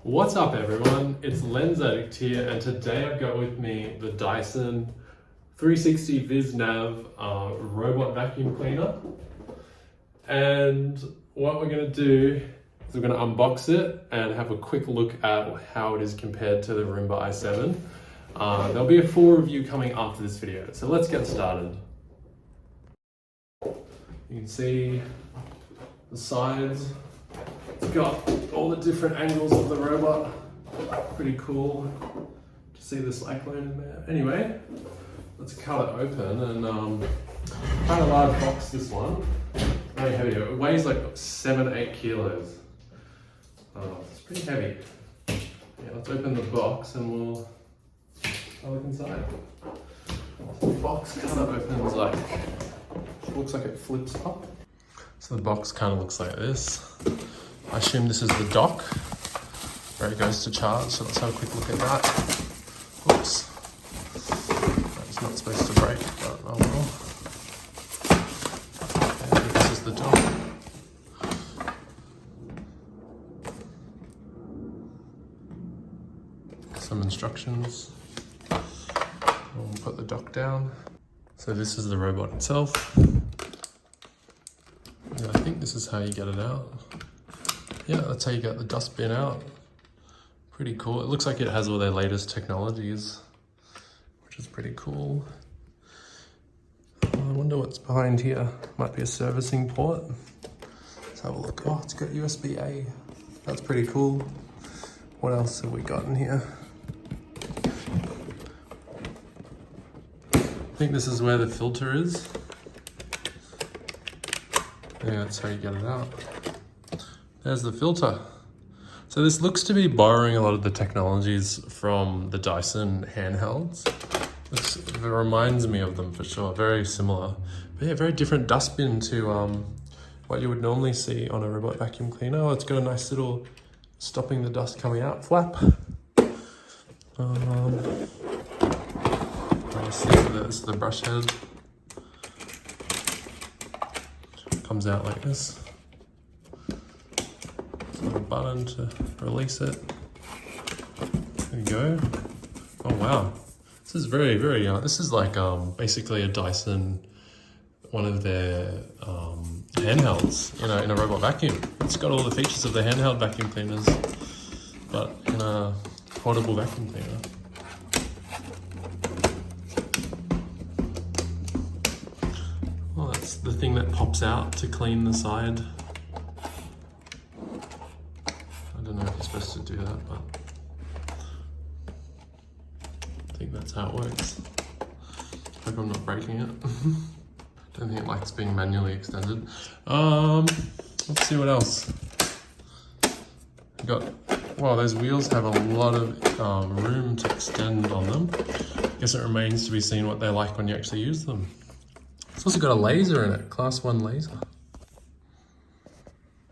What's up everyone, it's Lens Addict here, and today I've got with me the Dyson 360 Vis Nav robot vacuum cleaner. And what we're going to do is we're going to unbox it and have a quick look at how it is compared to the Roomba i7. There'll be a full review coming after this video, so let's get started. You can see the sides. It's got all the different angles of the robot. Pretty cool to see the cyclone in there. Anyway, let's cut it open, and quite a large box, this one. Very heavy. It weighs like 7-8 kilos. It's pretty heavy. Yeah, let's open the box and we'll look inside. So the box kind of opens like, looks like it flips up. So the box kind of looks like this. I assume this is the dock where it goes to charge, so let's have a quick look at that. Oops. It's not supposed to break, but oh well. And this is the dock. Some instructions. We'll put the dock down. So this is the robot itself. Yeah, I think this is how you get it out. Yeah, that's how you get the dustbin out. Pretty cool. It looks like it has all their latest technologies, which is pretty cool. I wonder what's behind here. Might be a servicing port. Let's have a look. Oh, it's got USB-A. That's pretty cool. What else have we got in here? I think this is where the filter is. Yeah, that's how you get it out. There's the filter. So this looks to be borrowing a lot of the technologies from the Dyson handhelds. It reminds me of them for sure, very similar. But yeah, very different dustbin to what you would normally see on a robot vacuum cleaner. Oh, it's got a nice little stopping the dust coming out flap. Obviously this is the brush head. Comes out like this. Little button to release it. There you go. Oh wow, this is very this is like basically a Dyson, one of their handhelds in a robot vacuum. It's got all the features of the handheld vacuum cleaners, but in a portable vacuum cleaner. Well, that's the thing that pops out to clean the side. I don't know if you're supposed to do that, but I think that's how it works. Hope I'm not breaking it. Don't think it likes being manually extended. Let's see what else. Wow, those wheels have a lot of room to extend on them. Guess it remains to be seen what they're like when you actually use them. It's also got a laser in it, class 1 laser.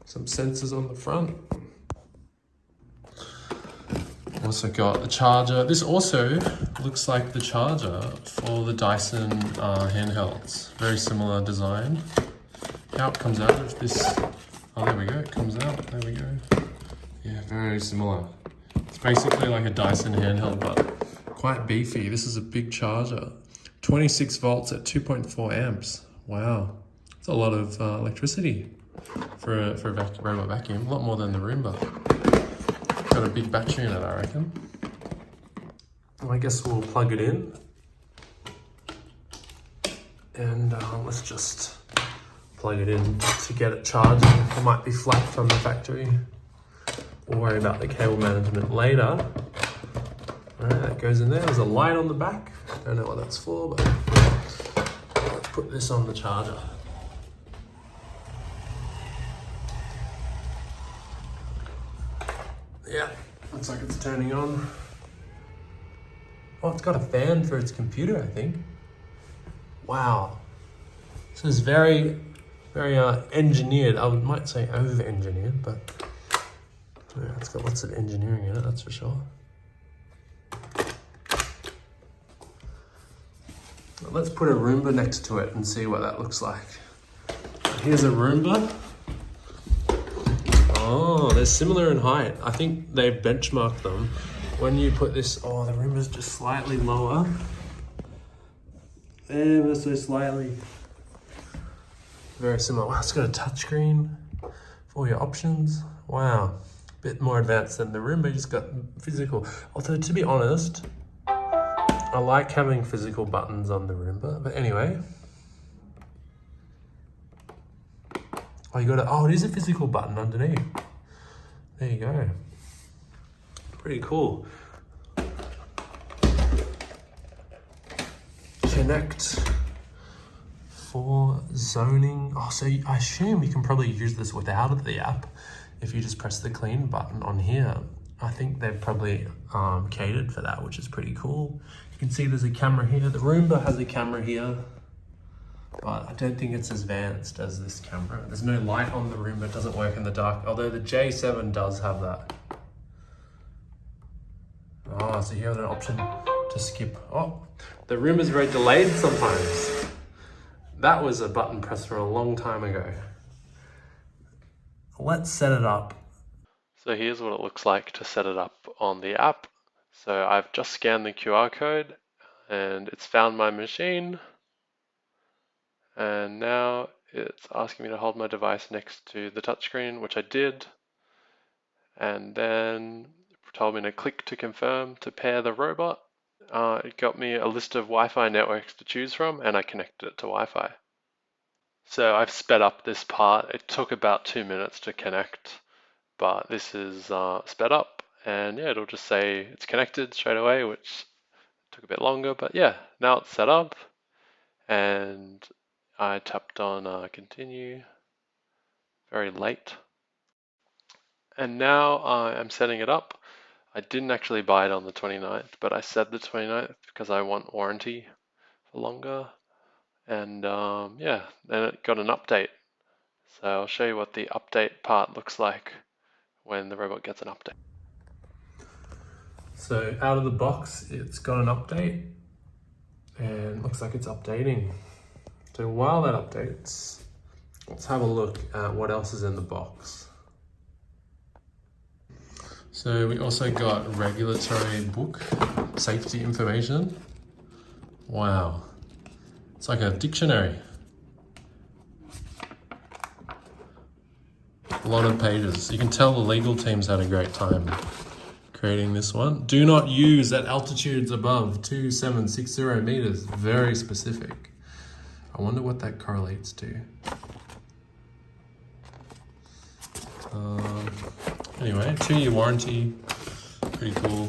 Some sensors on the front. Also got the charger. This also looks like the charger for the Dyson handhelds. Very similar design. How it comes out of this, oh there we go, it comes out, there we go. Yeah, very similar. It's basically like a Dyson handheld, but quite beefy. This is a big charger. 26 volts at 2.4 amps. Wow, it's a lot of electricity for a robot vacuum. A lot more than the Roomba. Got a big battery in it, I reckon. Well, I guess we'll plug it in. And let's just plug it in to get it charging. It might be flat from the factory. We'll worry about the cable management later. All right, that goes in there. There's a light on the back. Don't know what that's for, but let's put this on the charger. Yeah, looks like it's turning on. Oh, it's got a fan for its computer, I think. Wow. This is very engineered. I might say over-engineered, but yeah, it's got lots of engineering in it, that's for sure. Let's put a Roomba next to it and see what that looks like. Here's a Roomba. Oh, they're similar in height. I think they've benchmarked them. When you put this, oh, the Roomba's just slightly lower. Ever so slightly. Very similar. Wow, it's got a touchscreen for all your options. Wow, a bit more advanced than the Roomba. Just got physical. Although, to be honest, I like having physical buttons on the Roomba. But anyway. Oh, you got it. Oh, it is a physical button underneath. There you go. Pretty cool. Connect for zoning. Oh, so I assume you can probably use this without the app if you just press the clean button on here. I think they've probably catered for that, which is pretty cool. You can see there's a camera here. The Roomba has a camera here, but I don't think it's as advanced as this camera. There's no light on the Roomba. It doesn't work in the dark, although the J7 does have that. Oh, so you have an option to skip. Oh, the Roomba's very delayed sometimes. That was a button press from a long time ago. Let's set it up. So here's what it looks like to set it up on the app. So I've just scanned the QR code and it's found my machine. And now it's asking me to hold my device next to the touchscreen, which I did. And then it told me to click to confirm to pair the robot. It got me a list of Wi-Fi networks to choose from, and I connected it to Wi-Fi. So I've sped up this part. It took about 2 minutes to connect, but this is sped up, and yeah, it'll just say it's connected straight away, which took a bit longer, but yeah, now it's set up, and I tapped on continue, very late. And now I'm setting it up. I didn't actually buy it on the 29th, but I said the 29th because I want warranty for longer. And yeah, then it got an update. So I'll show you what the update part looks like when the robot gets an update. So out of the box, it's got an update and it looks like it's updating. So while that updates, let's have a look at what else is in the box. So we also got regulatory book, safety information. Wow, it's like a dictionary. A lot of pages. You can tell the legal teams had a great time creating this one. Do not use at altitudes above 2760 meters. Very specific. I wonder what that correlates to. Anyway, 2-year warranty, pretty cool.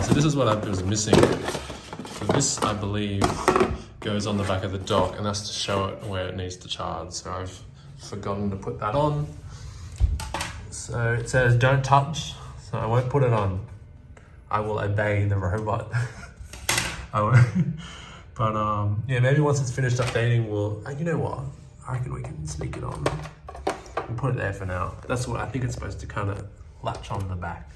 So this is what I was missing. So this, I believe, goes on the back of the dock, and that's to show it where it needs to charge. So I've forgotten to put that on. So it says don't touch, so I won't put it on. I will obey the robot. I won't. But yeah, maybe once it's finished updating, we'll, you know what? I reckon we can sneak it on. We'll put it there for now. That's what I think it's supposed to kind of latch on the back.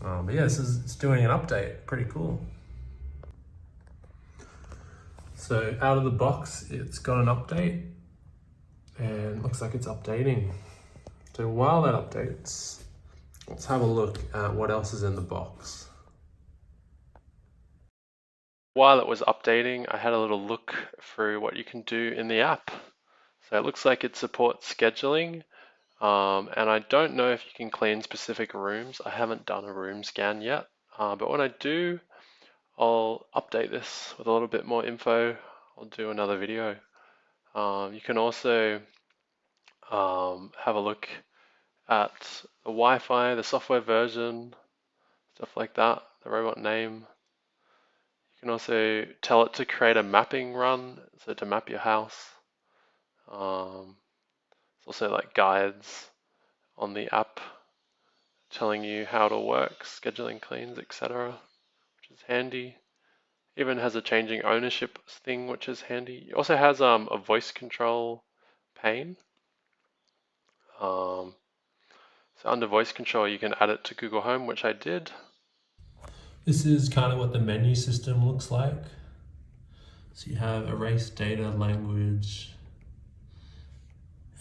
But yeah, it's doing an update. Pretty cool. So out of the box, it's got an update and it looks like it's updating. So while that updates, let's have a look at what else is in the box. While it was updating, I had a little look through what you can do in the app. So it looks like it supports scheduling, and I don't know if you can clean specific rooms. I haven't done a room scan yet, but when I do, I'll update this with a little bit more info. I'll do another video. You can also have a look at the Wi-Fi, the software version, stuff like that, the robot name. You can also tell it to create a mapping run, so to map your house. It's also like guides on the app telling you how it'll work, scheduling cleans, etc., which is handy. Even has a changing ownership thing, which is handy. It also has a voice control pane. So under voice control, you can add it to Google Home, which I did. This is kind of what the menu system looks like. So you have erase data, language,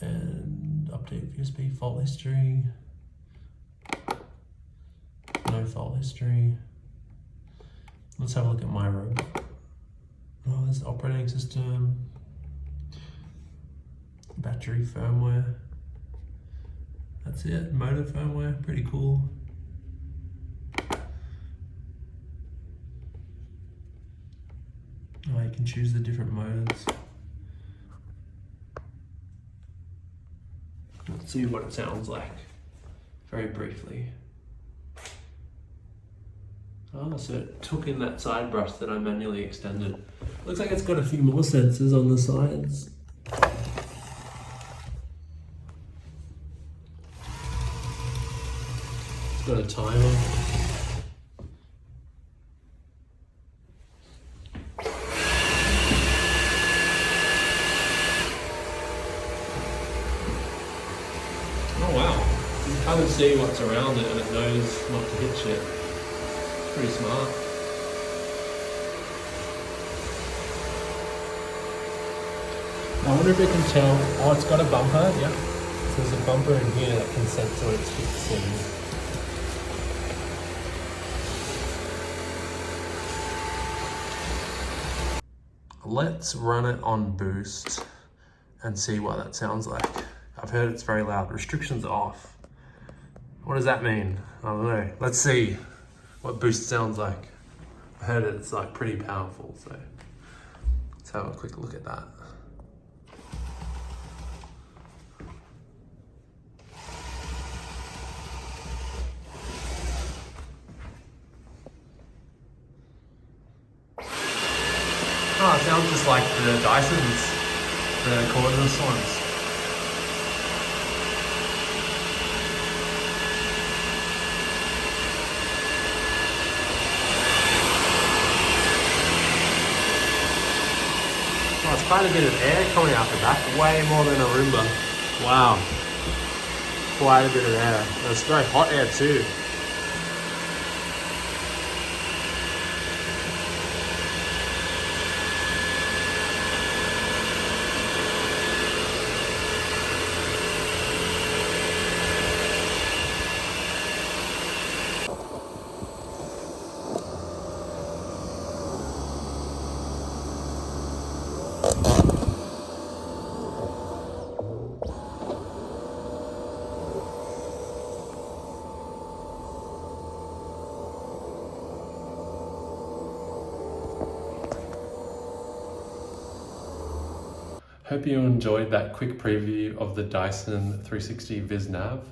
and update USB fault history. No fault history. Let's have a look at my robot. Oh, there's the operating system, battery firmware. That's it, motor firmware, pretty cool. Oh, you can choose the different motors. Let's see what it sounds like, very briefly. Oh, so it took in that side brush that I manually extended. Looks like it's got a few more sensors on the sides. It's got a timer. Oh wow, you can kind of see what's around it and it knows not to hit shit. Pretty smart. I wonder if it can tell. Oh, it's got a bumper, yeah. So there's a bumper in here that can sense what it's fixing. Let's run it on boost and see what that sounds like. I've heard it's very loud. Restrictions off. What does that mean? I don't know. Let's see what boost sounds like. I heard it's like pretty powerful, so let's have a quick look at that. Oh, it sounds just like the Dysons, the cordless ones. Oh, it's quite a bit of air coming out the back, way more than a Roomba. Wow, quite a bit of air. It's very hot air too. Hope you enjoyed that quick preview of the Dyson 360 Vis Nav.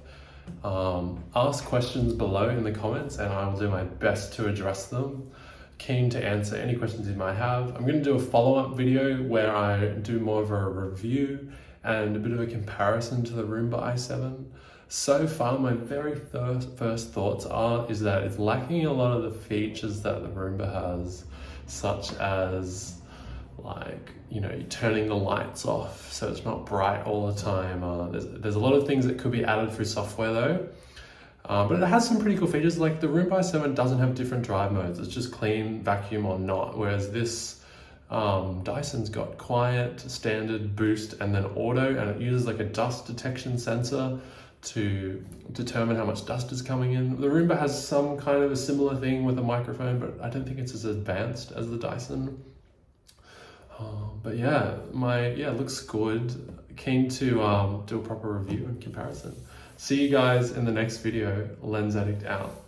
Ask questions below in the comments and I will do my best to address them. Keen to answer any questions you might have. I'm going to do a follow-up video where I do more of a review and a bit of a comparison to the Roomba i7. So far, my very first thoughts is that it's lacking a lot of the features that the Roomba has, such as turning the lights off so it's not bright all the time. There's a lot of things that could be added through software though. But it has some pretty cool features, like the Roomba i7 doesn't have different drive modes. It's just clean, vacuum or not, whereas this Dyson's got quiet, standard, boost, and then auto, and it uses like a dust detection sensor to determine how much dust is coming in. The Roomba has some kind of a similar thing with a microphone, but I don't think it's as advanced as the Dyson. But yeah, it looks good. Keen to do a proper review and comparison. See you guys in the next video. Lens Addict out.